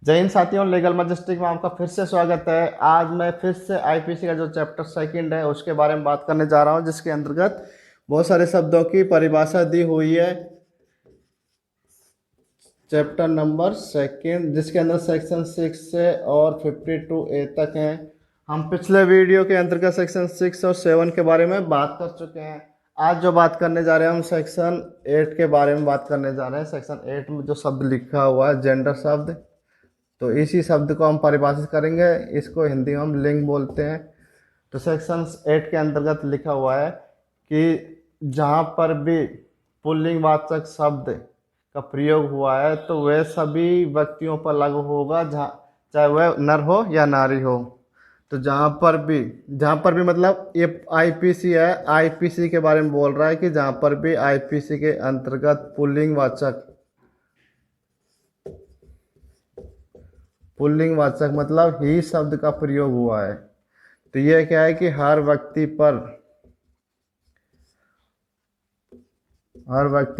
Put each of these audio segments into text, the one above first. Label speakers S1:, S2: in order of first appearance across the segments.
S1: जय हिंद साथियों, लीगल मजिस्ट्रिक में आपका फिर से स्वागत है। आज मैं फिर से आईपीसी का जो चैप्टर सेकंड है उसके बारे में बात करने जा रहा हूं, जिसके अंतर्गत बहुत सारे शब्दों की परिभाषा दी हुई है। चैप्टर नंबर सेकंड, जिसके अंदर सेक्शन 6 से और 52A तक हैं। हम पिछले वीडियो के अंतर्गत सेक्शन 6 और 7 के बारे में बात कर चुके हैं। आज जो बात करने जा रहे हैं हम सेक्शन 8 के बारे में बात करने जा रहे हैं। सेक्शन 8 में जो शब्द लिखा हुआ है जेंडर शब्द, तो इसी शब्द को हम परिभाषित करेंगे। इसको हिंदी में हम लिंग बोलते हैं। तो सेक्शन 8 के अंतर्गत लिखा हुआ है कि जहाँ पर भी पुल्लिंगवाचक शब्द का प्रयोग हुआ है तो वह सभी व्यक्तियों पर लागू होगा, जहाँ चाहे वह नर हो या नारी हो। तो जहाँ पर भी मतलब ये आईपीसी है, आईपीसी के बारे में बोल रहा है कि जहाँ पर भी आईपीसी के अंतर्गत पुल्लिंगवाचक मतलब ही शब्द का प्रयोग हुआ है, तो यह क्या है कि हर व्यक्ति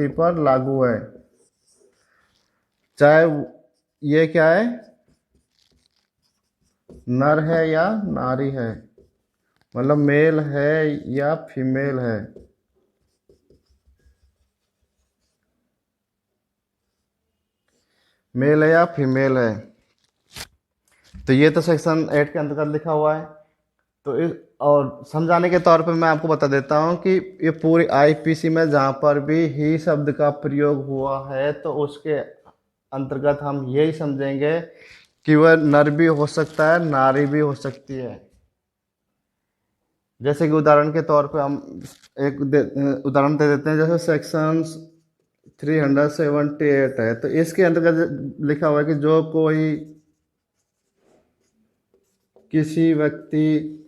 S1: पर लागू है, चाहे ये क्या है, नर है या नारी है, मतलब मेल है या फीमेल है। मेल है या फीमेल है, तो ये तो सेक्शन 8 के अंतर्गत लिखा हुआ है। तो इस और समझाने के तौर पे मैं आपको बता देता हूँ कि ये पूरी आईपीसी में जहाँ पर भी ही शब्द का प्रयोग हुआ है तो उसके अंतर्गत हम यही समझेंगे कि वह नर भी हो सकता है, नारी भी हो सकती है। जैसे कि उदाहरण के तौर पे हम उदाहरण दे देते हैं। जैसे सेक्शन 378 है, तो इसके अंतर्गत लिखा हुआ है कि जो कोई किसी व्यक्ति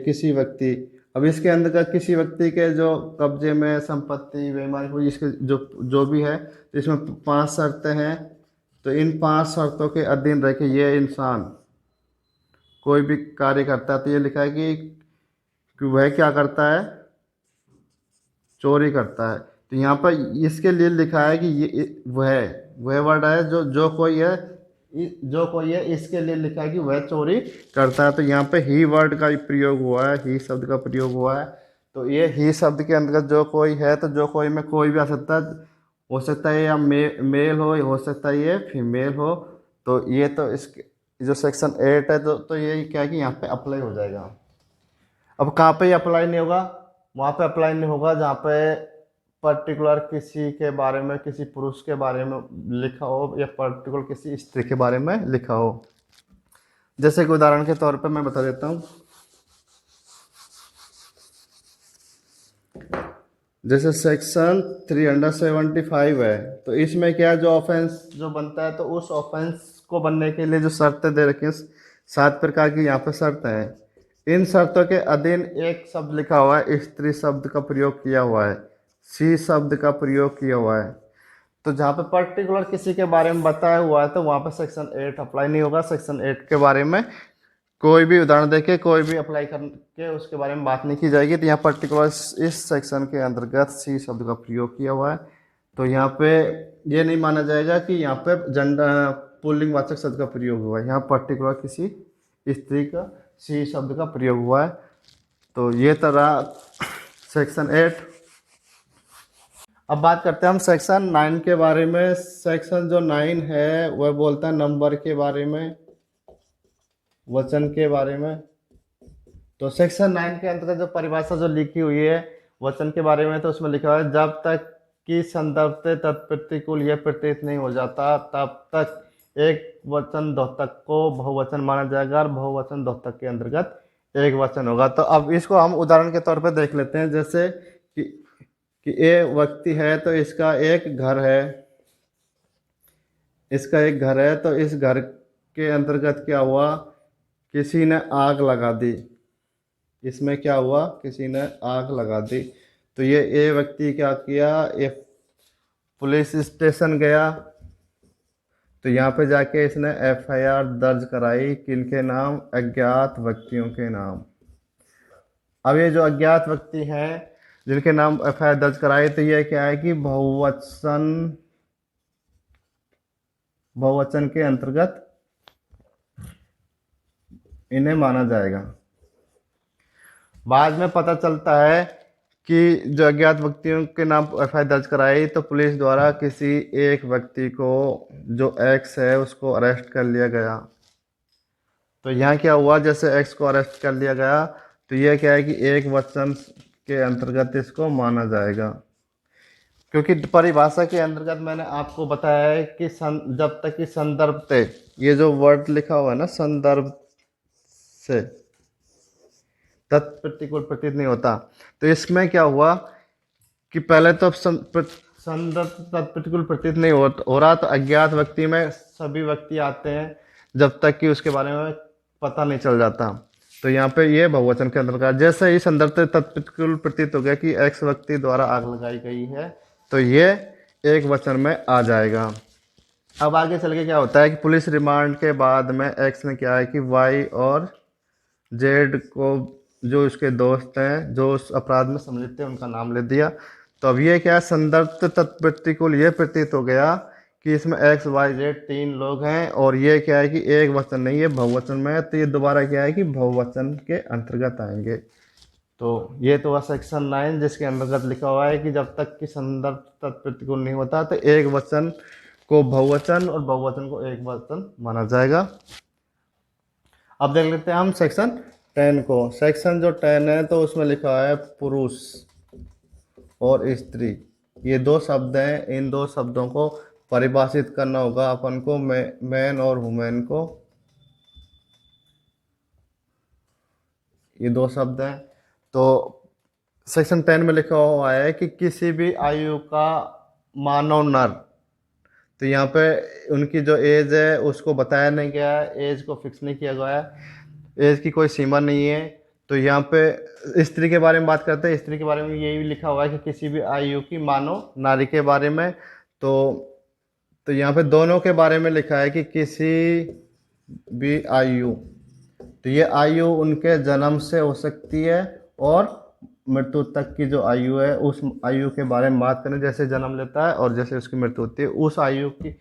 S1: किसी व्यक्ति, अब इसके अंतर्गत किसी व्यक्ति के जो कब्जे में संपत्ति बेईमानी हुई, इसके जो जो भी है, तो इसमें 5 शर्तें हैं। तो इन 5 शर्तों के अधीन रह के ये इंसान कोई भी कार्य करता है, तो ये लिखा है कि वह क्या करता है, चोरी करता है। तो यहाँ पर इसके लिए लिखा है कि वह वर्ड है जो कोई है, इसके लिए लिखा है कि वह चोरी करता है। तो यहाँ पे ही वर्ड का प्रयोग हुआ है, ही शब्द का प्रयोग हुआ है। तो ये ही शब्द के अंतर्गत जो कोई है, तो जो कोई में कोई भी आ सकता है, हो सकता है या मेल हो सकता है ये फीमेल हो। तो ये तो इसके जो सेक्शन 8 है, तो ये क्या है कि यहाँ पे अप्लाई हो जाएगा। अब कहाँ पे अप्लाई नहीं होगा, वहाँ पे अप्लाई नहीं होगा जहाँ पे पर्टिकुलर किसी के बारे में, किसी पुरुष के बारे में लिखा हो या पर्टिकुलर किसी स्त्री के बारे में लिखा हो। जैसे कि उदाहरण के तौर पे मैं बता देता हूँ। जैसे सेक्शन 375 है, तो इसमें क्या है, जो ऑफेंस जो बनता है, तो उस ऑफेंस को बनने के लिए जो शर्तें दे रखी हैं, 7 प्रकार की यहाँ पे शर्तें हैं। इन शर्तों के अधीन एक शब्द लिखा हुआ है, स्त्री शब्द का प्रयोग किया हुआ है, सी शब्द का प्रयोग किया हुआ है। तो जहाँ पे पर्टिकुलर किसी के बारे में बताया हुआ है, तो वहाँ पे सेक्शन 8 अप्लाई नहीं होगा। सेक्शन 8 के बारे में कोई भी उदाहरण देके कोई भी अप्लाई करके उसके बारे में बात नहीं की जाएगी। तो यहाँ पर्टिकुलर इस सेक्शन के अंतर्गत सी शब्द का प्रयोग किया हुआ है, तो यहाँ पे ये नहीं माना जाएगा कि यहाँ पे जेंडर पुल्लिंगवाचक शब्द का प्रयोग हुआ है। यहाँ पर्टिकुलर किसी स्त्री का सी शब्द का प्रयोग हुआ है। तो ये तरह सेक्शन 8। अब बात करते हैं हम सेक्शन 9 के बारे में। सेक्शन जो 9 है वह बोलता है नंबर के बारे में, वचन के बारे में। तो सेक्शन 9 के अंतर्गत जो परिभाषा जो लिखी हुई है वचन के बारे में, तो उसमें लिखा हुआ है जब तक कि संदर्भ से तत्प्रतिकूल यह प्रतीत नहीं हो जाता तब तक एक वचन द्योतक को बहुवचन माना जाएगा और बहुवचन द्योतक के अंतर्गत एक वचन होगा। तो अब इसको हम उदाहरण के तौर पर देख लेते हैं। जैसे कि ये व्यक्ति है, तो इसका एक घर है, तो इस घर के अंतर्गत क्या हुआ, किसी ने आग लगा दी। इसमें क्या हुआ, किसी ने आग लगा दी। तो ये व्यक्ति क्या किया, ये पुलिस स्टेशन गया, तो यहाँ पे जाके इसने एफआईआर दर्ज कराई। किनके नाम, अज्ञात व्यक्तियों के नाम। अब ये जो अज्ञात व्यक्ति हैं जिनके नाम एफआईआर दर्ज कराई, तो ये क्या है कि बहुवचन बहुवचन के अंतर्गत इन्हें माना जाएगा। बाद में पता चलता है कि जो अज्ञात व्यक्तियों के नाम एफआईआर दर्ज कराई तो पुलिस द्वारा किसी एक व्यक्ति को जो एक्स है उसको अरेस्ट कर लिया गया। तो यहाँ क्या हुआ, जैसे एक्स को अरेस्ट कर लिया गया तो यह क्या है कि एक वचन के अंतर्गत इसको माना जाएगा, क्योंकि परिभाषा के अंतर्गत मैंने आपको बताया है कि जब तक कि संदर्भ थे, ये जो वर्ड लिखा हुआ है ना, संदर्भ से तत्प्रतिकूल प्रतीत नहीं होता। तो इसमें क्या हुआ कि पहले तो संदर्भ तत्प्रतिकूल प्रतीत नहीं हो रहा, तो अज्ञात व्यक्ति में सभी व्यक्ति आते हैं जब तक कि उसके बारे में पता नहीं चल जाता। तो यहाँ पे ये बहुवचन के अंतर्गत जैसे ही संदर्भ से तत्प्रतिकूल प्रतीत हो गया कि एक्स व्यक्ति द्वारा आग लगाई गई है, तो ये एक वचन में आ जाएगा। अब आगे चल के क्या होता है कि पुलिस रिमांड के बाद में एक्स ने क्या है कि वाई और जेड को, जो उसके दोस्त हैं जो उस अपराध में सम्मिलित थे, उनका नाम ले दिया। तो अब ये क्या है, संदर्भ तत्प्रतिकूल ये प्रतीत हो गया कि इसमें एक्स वाई जेड 3 लोग हैं, और ये क्या है कि एक वचन नहीं, ये बहुवचन में है, तो ये दोबारा क्या है कि बहुवचन के अंतर्गत आएंगे। तो ये तो हुआ सेक्शन 9 जिसके अंतर्गत लिखा हुआ है कि जब तक कि संदर्भ तत्प्रतिकूल नहीं होता तो एक वचन को बहुवचन और बहुवचन को एक वचन माना जाएगा। अब देख लेते हैं हम सेक्शन 10 को। सेक्शन जो 10 है तो उसमें लिखा है पुरुष और स्त्री, ये 2 शब्द हैं। इन 2 शब्दों को परिभाषित करना होगा अपन को, मैन और वुमेन को, ये 2 शब्द हैं। तो सेक्शन 10 में लिखा हुआ है कि किसी भी आयु का मानव नर, तो यहाँ पे उनकी जो एज है उसको बताया नहीं गया है, एज को फिक्स नहीं किया गया है, एज की कोई सीमा नहीं है। तो यहाँ पे स्त्री के बारे में बात करते हैं, स्त्री के बारे में यही लिखा हुआ है कि किसी भी आयु की मानव नारी के बारे में। तो यहाँ पे दोनों के बारे में लिखा है कि किसी भी आयु, तो ये आयु उनके जन्म से हो सकती है और मृत्यु तक की जो आयु है उस आयु के बारे में बात करें, जैसे जन्म लेता है और जैसे उसकी मृत्यु होती है, उस आयु की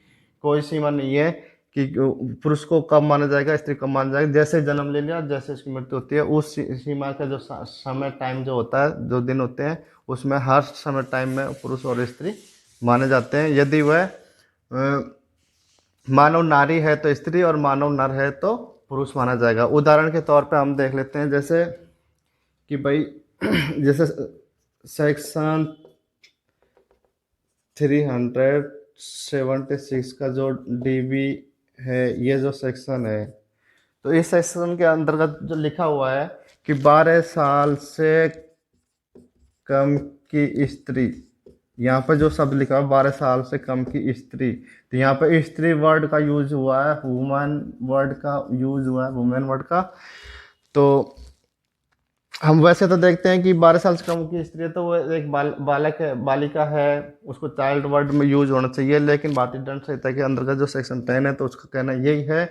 S1: कोई सीमा नहीं है कि पुरुष को कब माना जाएगा, स्त्री कब माना जाएगा। जैसे जन्म ले लिया, जैसे उसकी मृत्यु होती है, उस सीमा का जो समय टाइम जो होता है, जो दिन होते हैं, उसमें हर समय टाइम में पुरुष और स्त्री माने जाते हैं। यदि वह मानव नारी है तो स्त्री और मानव नर है तो पुरुष माना जाएगा। उदाहरण के तौर पे हम देख लेते हैं, जैसे कि भाई जैसे सेक्शन 376 का जो डीबी है, ये जो सेक्शन है, तो इस सेक्शन के अंतर्गत जो लिखा हुआ है कि 12 साल से कम की स्त्री, यहाँ पर जो शब्द लिखा है 12 साल से कम की स्त्री, तो यहाँ पर स्त्री वर्ड का यूज हुआ है, वुमन वर्ड का यूज हुआ है, वुमेन वर्ड का। तो हम वैसे तो देखते हैं कि 12 साल से कम की स्त्री है तो वो एक बालक है, बालिका है, उसको चाइल्ड वर्ड में यूज होना चाहिए। लेकिन भारतीय दंड संहिता के अंतर्गत जो सेक्शन 10 है तो उसका कहना यही है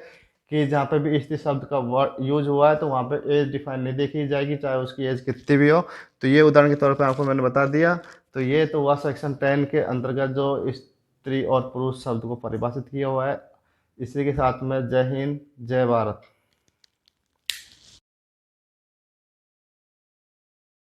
S1: कि जहाँ पे भी स्त्री शब्द का वर्ड यूज हुआ है तो वहाँ पे एज डिफाइन नहीं देखी जाएगी, चाहे उसकी एज कितनी भी हो। तो ये उदाहरण के तौर पर आपको मैंने बता दिया। तो ये तो हुआ सेक्शन 10 के अंतर्गत जो स्त्री और पुरुष शब्द को परिभाषित किया हुआ है। इसी के साथ में जय हिंद, जय भारत।